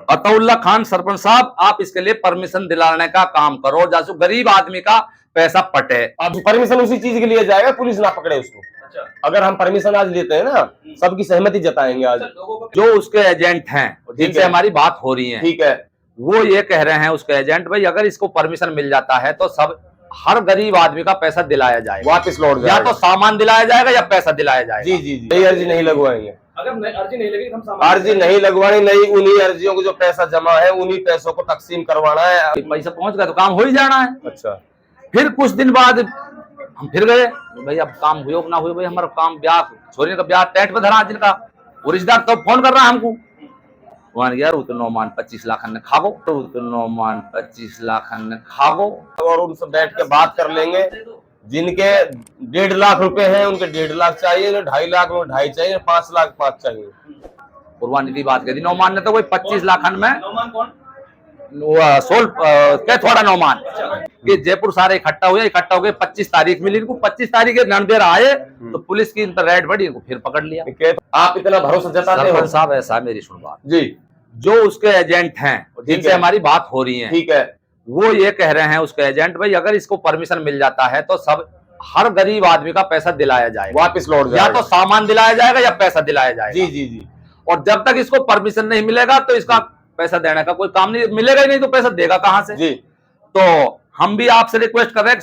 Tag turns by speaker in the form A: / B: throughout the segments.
A: अतउल्ला खान सरपंच साहब, आप इसके लिए परमिशन दिलाने का काम करो, जैसे गरीब आदमी का पैसा पटे।
B: अब परमिशन उसी चीज के लिए जाएगा, पुलिस ना पकड़े उसको। अच्छा। अगर हम परमिशन आज लेते हैं ना, सबकी सहमति जताएंगे आज।
A: जो उसके एजेंट हैं जिनसे हमारी बात हो रही है,
B: ठीक है,
A: वो ये कह रहे हैं उसके एजेंट, भाई अगर इसको परमिशन मिल जाता है तो सब हर गरीब आदमी का पैसा दिलाया जाएगा,
B: वापस लौट जाएगा।
A: या तो सामान दिलाया जाएगा या पैसा दिलाया जाएगा।
B: जी जी जी, नई अर्जी नहीं लगवाएंगे।
C: अगर अर्जी नहीं लगी, हम
B: अर्जी नहीं लगवानी, नहीं, उन्हीं अर्जियों को जो पैसा जमा है उन्हीं पैसों को तकसीम करवाना है।
A: पैसा पहुंच गया तो काम हो ही जाना है।
B: अच्छा।
A: फिर कुछ दिन बाद हम फिर गए, भाई अब काम हुए ना हुए, भाई हमारा काम ब्याह, छोरी का ब्याह टेंट पे धरा जिनका, वो रिश्तेदार तो फोन कर रहा है हमको, वहां यार तो नौमान 25 लाख ने खागो, तो नौमान 25 लाख ने खागो,
B: और उनसे बैठ के बात कर लेंगे। जिनके 1.5 लाख रुपए हैं उनके 1.5 लाख चाहिए, 2.5 लाख में 2.5 चाहिए, 5 लाख 5 चाहिए।
A: कुर्बानी की बात कह दी, नौमान ने तो कोई 25 लाख में
C: नौमान कौन?
A: सोल क्या थोड़ा नौमान कि जयपुर सारे इकट्ठा हुए, इकट्ठा हो गए, 25 तारीख मिली इनको, 25 तारीख रणबीर आए तो पुलिस की इन पर रेड बढ़ी, इनको फिर पकड़ लिया।
B: आप इतना भरोसा जताते हो
A: साहब? ऐसा मेरी सुन बात
B: जी,
A: जो उसके एजेंट हैं जिनसे हमारी बात हो रही है,
B: ठीक है,
A: वो ये कह रहे हैं उसके एजेंट, भाई अगर इसको परमिशन मिल जाता है तो सब हर गरीब आदमी का पैसा दिलाया जाएगा,
B: वापस लौट जाएगा,
A: या तो सामान दिलाया जाएगा या पैसा दिलाया जाएगा।
B: जी जी जी।
A: और जब तक इसको परमिशन नहीं मिलेगा तो इसका पैसा देने का कोई काम नहीं, मिलेगा ही नहीं तो पैसा देगा कहां से?
B: जी।
A: तो हम भी आपसे रिक्वेस्ट कर रहे हैं,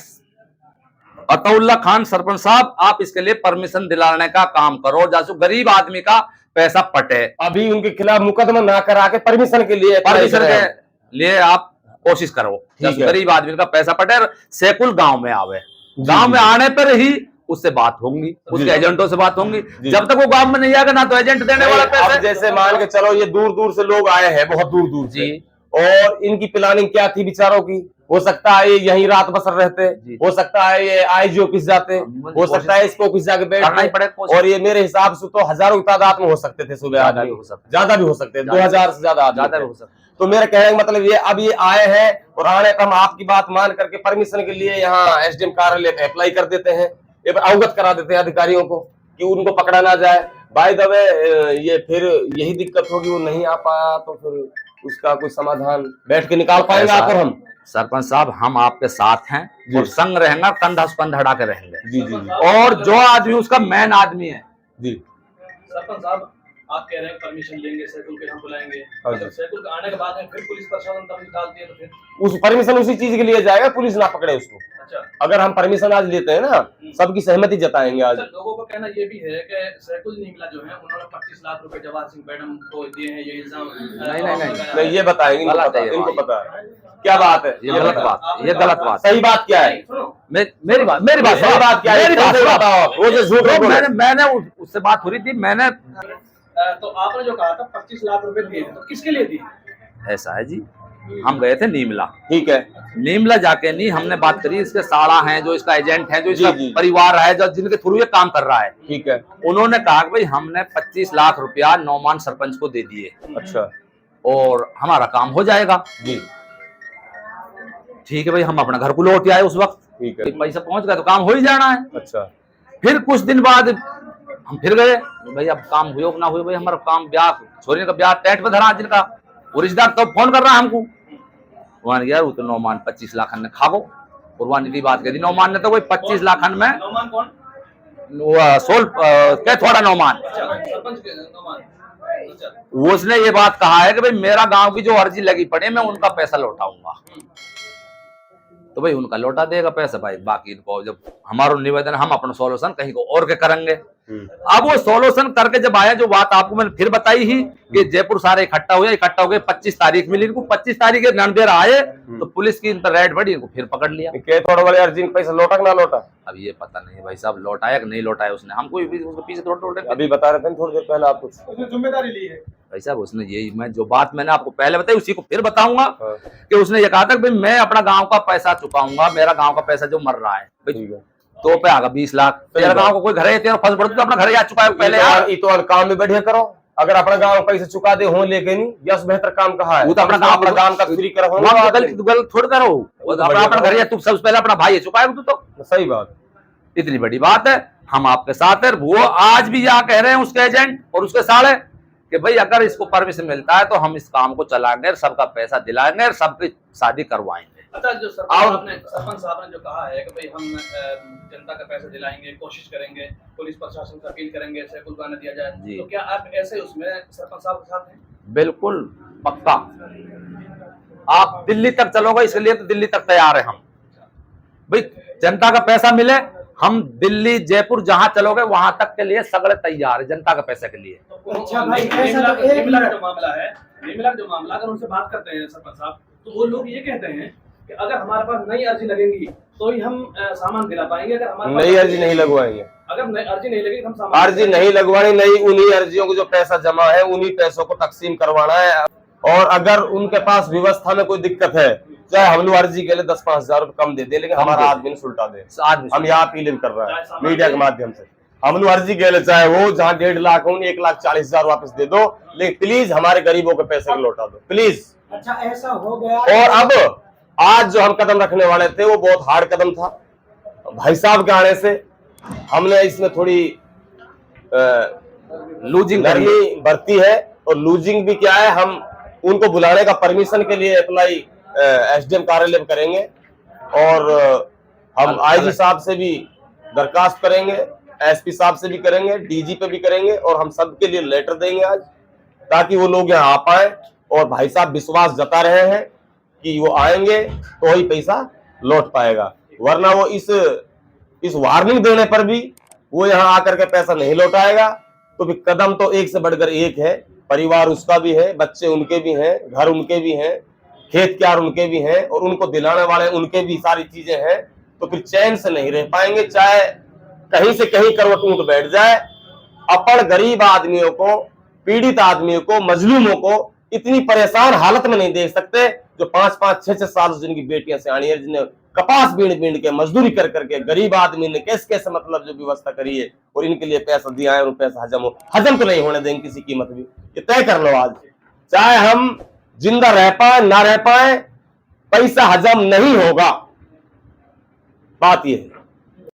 A: अतउल्ला खान सरपंच साहब, आप इसके लिए परमिशन दिलाने का काम करो, जैसे गरीब आदमी का पैसा पटे।
B: अभी उनके खिलाफ मुकदमा ना करा के परमिशन के लिए
A: आप कोशिश करो, जैसे गरीब आदमी का पैसा पटे, सैकुल गांव में आवे, गांव में आने पर ही उससे बात होंगी, उसके एजेंटों से बात होंगी। जब तक वो गांव में नहीं आएगा ना तो एजेंट देने वाला पैसा।
B: जैसे मान के चलो ये दूर दूर से लोग आए हैं, बहुत दूर दूर से, और इनकी प्लानिंग क्या थी बेचारों की? हो सकता है ये यहीं रात बसर रहते, हो सकता है ये आईजी ऑफिस जाते, हो सकता है इसको ऑफिस जाके बैठना, और ये मेरे हिसाब से तो हजारों की तादाद में हो सकते थे, सुबह आदमी ज्यादा भी हो सकते, 2000 से ज्यादा भी हो सकते। तो मेरा कहने का मतलब ये, अब ये आए हैं और आने पर हम आपकी बात मान करके परमिशन के लिए यहाँ एसडीएम कार्यालय पे अप्लाई कर देते हैं, अवगत करा देते हैं अधिकारियों को कि उनको पकड़ा ना जाए। बाय द वे ये फिर यही दिक्कत होगी, वो नहीं आ पाया तो फिर उसका कोई समाधान बैठ के निकाल पाएंगे आप और हम।
A: सरपंच साहब, हम आपके साथ हैं और संग रहेंगे, कंधा से कंधा हटा के रहेंगे।
B: जी जी।
A: और जो आदमी उसका मेन आदमी है
B: जी।
C: सरपंच साहब, आप कह रहे हैं परमिशन लेंगे, सैकुल के हम बुलाएंगे, सैकुल के आने के बाद में फिर पुलिस प्रशासन तब निकालती है, तो फिर
B: उस परमिशन उसी चीज के लिए जाएगा, पुलिस ना पकड़े उसको।
C: अच्छा।
B: अगर हम परमिशन आज लेते हैं ना, सबकी सहमति जताएंगे आज।
C: लोगों का कहना ये भी है कि सैकुल निकला जो है उन्होंने 25 लाख रुपए जवाहर सिंह मैडम को दिए हैं, ये इल्जाम
B: नहीं, ये बताएंगे, इनको पता है क्या बात है।
A: ये गलत बात, ये गलत बात।
B: सही बात क्या है?
A: मेरी बात
B: सही बात क्या है?
A: मैंने उससे बात हो रही थी, मैंने
C: तो आपने जो कहा था 25 लाख रुपए दिए, तो किसके लिए दिए?
A: ऐसा है जी, हम गए थे नीमला,
B: ठीक है,
A: नीमला जाके नहीं हमने बात करी, इसके साड़ा हैं जो इसका एजेंट है, जो इसका परिवार है, जो जिनके थ्रू ये काम कर रहा है,
B: ठीक है।
A: उन्होंने कहा कि भाई हमने 25 लाख रुपया नौमान सरपंच को दे दिए,
B: अच्छा,
A: और हमारा काम हो जाएगा जी। ठीक है भाई, हम अपना घर को लौट आए उस वक्त,
B: ठीक है,
A: पैसा पहुंच गया तो काम हो ही जाना है।
B: अच्छा।
A: फिर कुछ दिन बाद हम फिर गए, भाई अब काम हुए ना हुए, भाई हमारा काम ब्याह, छोरी का ब्याह टेंट पे धरा जिनका, वो रिश्तेदार तो फोन कर रहा है हमको, वहां यार तो नौमान 25 लाख ने खागो, कुर्बानी की बात कह दी। नौमान ने तो कोई 25 लाख में,
C: नौमान कौन?
A: सोल क्या थोड़ा नौमान, उसने ये बात कहा है कि भाई मेरा गांव की जो अर्जी लगी पड़े मैं उनका पैसा लौटाऊंगा, तो भाई उनका लौटा देगा पैसा भाई, बाकी इनको जब हमारा निवेदन, हम अपना सोल्यूशन कहीं को और के करेंगे। अब वो सोल्यूशन करके जब आया, जो बात आपको मैंने फिर बताई ही कि जयपुर सारे इकट्ठा हुए, 25 तारीख मिली इनको, 25 तारीख रणबीर आए तो पुलिस की इन पर रेड बढ़ी, इनको फिर पकड़ लिया।
B: थोड़ा वाले अर्जी पैसा लौटा कि ना लौटा?
A: अब ये पता नहीं भाई साहब, लौटाया कि नहीं लौटाया उसने, हमको उसके पीछे थोड़ा
B: अभी बता रहे थे थोड़ी देर पहले आप,
C: उसने जिम्मेदारी ली है
A: भाई साहब। उसने यही, मैं जो बात मैंने आपको पहले बताई उसी को फिर बताऊंगा कि उसने ये कहा था कि मैं अपना गांव का पैसा चुकाऊंगा, मेरा गांव का पैसा जो मर रहा है तो पे आगा 20 लाख, तेरा गांव को कोई घर है, तेरा फंस पड़ता तो अपना घर आ चुका है पहले यार।
B: तो काम में बढ़िया करो, अगर अपना गांव पैसे चुका दे हो लेके नहीं, यस बेहतर काम कहा है,
A: वो तो अपना गांव का फ्री करो, गलत थोड़ा करो, अपना घर है, तू सबसे पहले अपना भाई है चुकाए तू, तो
B: सही बात,
A: इतनी बड़ी बात है, हम आपके साथ है। वो आज भी यहाँ कह रहे हैं उसके एजेंट और उसके साले कि भाई अगर इसको परमिशन मिलता है तो हम इस काम को चलाएंगे, सबका पैसा दिलाएंगे और सबकी शादी करवाएंगे।
C: अच्छा, जो सरपंच साहब ने जो कहा है कि भाई हम जनता का पैसा दिलाएंगे, कोशिश करेंगे, पुलिस प्रशासन से अपील करेंगे, सैकुल को आने दिया जाए, तो क्या आप ऐसे उसमें सरपंच साहब के साथ हैं?
A: बिल्कुल पक्का। आप दिल्ली तक चलोगे, इसके लिए तो दिल्ली तक तैयार है हम। भाई जनता का पैसा मिले, हम दिल्ली जयपुर जहां चलोगे वहां तक के लिए सगड़े तैयार है, जनता के पैसे के लिए।
C: अच्छा भाई, निर्मला का जो मामला है, निर्मला का जो मामला, अगर उनसे बात करते हैं सरपंच साहब, तो वो लोग ये कहते हैं कि अगर हमारे पास नई अर्जी लगेगी तो ही हम सामान दिला पाएंगे। अगर हमारे
B: नई अर्जी नहीं लगवाएंगे,
C: अगर नई अर्जी नहीं लगेगी हम सामान
B: अर्जी नहीं लगवानी, नहीं, उन्हीं अर्जियों को जो पैसा जमा है उन्हीं पैसों को तकसीम करवाना है। और अगर उनके पास व्यवस्था में कोई दिक्कत है, चाहे हम लोग अर्जी के लिए 10-5 हजार रुपए कम दे दे, लेकिन हमारा आदमी सुलटा दे। हम यहाँ अपील कर रहे हैं मीडिया के माध्यम से, हम लोग अर्जी के लिए चाहे वो जहाँ 1.5 लाख हो 1,40,000 वापस दे दो, लेकिन प्लीज हमारे गरीबों के पैसे लौटा दो प्लीज।
D: अच्छा, ऐसा हो गया।
B: और अब आज जो हम कदम रखने वाले थे वो बहुत हार्ड कदम था। भाई साहब के आने से हमने इसमें थोड़ी
A: लूजिंग
B: नरमी बरती है। और लूजिंग भी क्या है, हम उनको बुलाने का परमिशन के लिए अप्लाई एसडीएम कार्यालय में करेंगे और हम आईजी साहब से भी दरखास्त करेंगे, एसपी साहब से भी करेंगे, डीजी पे भी करेंगे और हम सबके लिए लेटर देंगे आज, ताकि वो लोग यहाँ आ पाए। और भाई साहब विश्वास जता रहे हैं कि वो आएंगे तो ही पैसा लौट पाएगा, वरना वो इस वार्निंग देने पर भी वो यहाँ आकर के पैसा नहीं लौटाएगा। तो भी कदम तो एक से बढ़कर एक है, परिवार उसका भी है, बच्चे उनके भी हैं, घर उनके भी हैं, खेत क्यार उनके भी हैं और उनको दिलाने वाले उनके भी सारी चीजें हैं। तो फिर चैन से नहीं रह पाएंगे, चाहे कहीं से कहीं करवट ऊंट बैठ जाए। अपन गरीब आदमियों को, पीड़ित आदमियों को, मजलूमों को इतनी परेशान हालत में नहीं देख सकते जो 5-5, 6-6 साल से जिनकी बेटियां सियाणी है, जिन्हें कपास बीन के मजदूरी कर करके गरीब आदमी ने कैसे मतलब जो व्यवस्था करी है और इनके लिए पैसा दिया है और पैसा हजम तो नहीं होने देंगे किसी कीमत भी। ये तय कर लो आज, चाहे हम जिंदा रह पाए ना रह पाए, पैसा हजम नहीं होगा। बात ये है।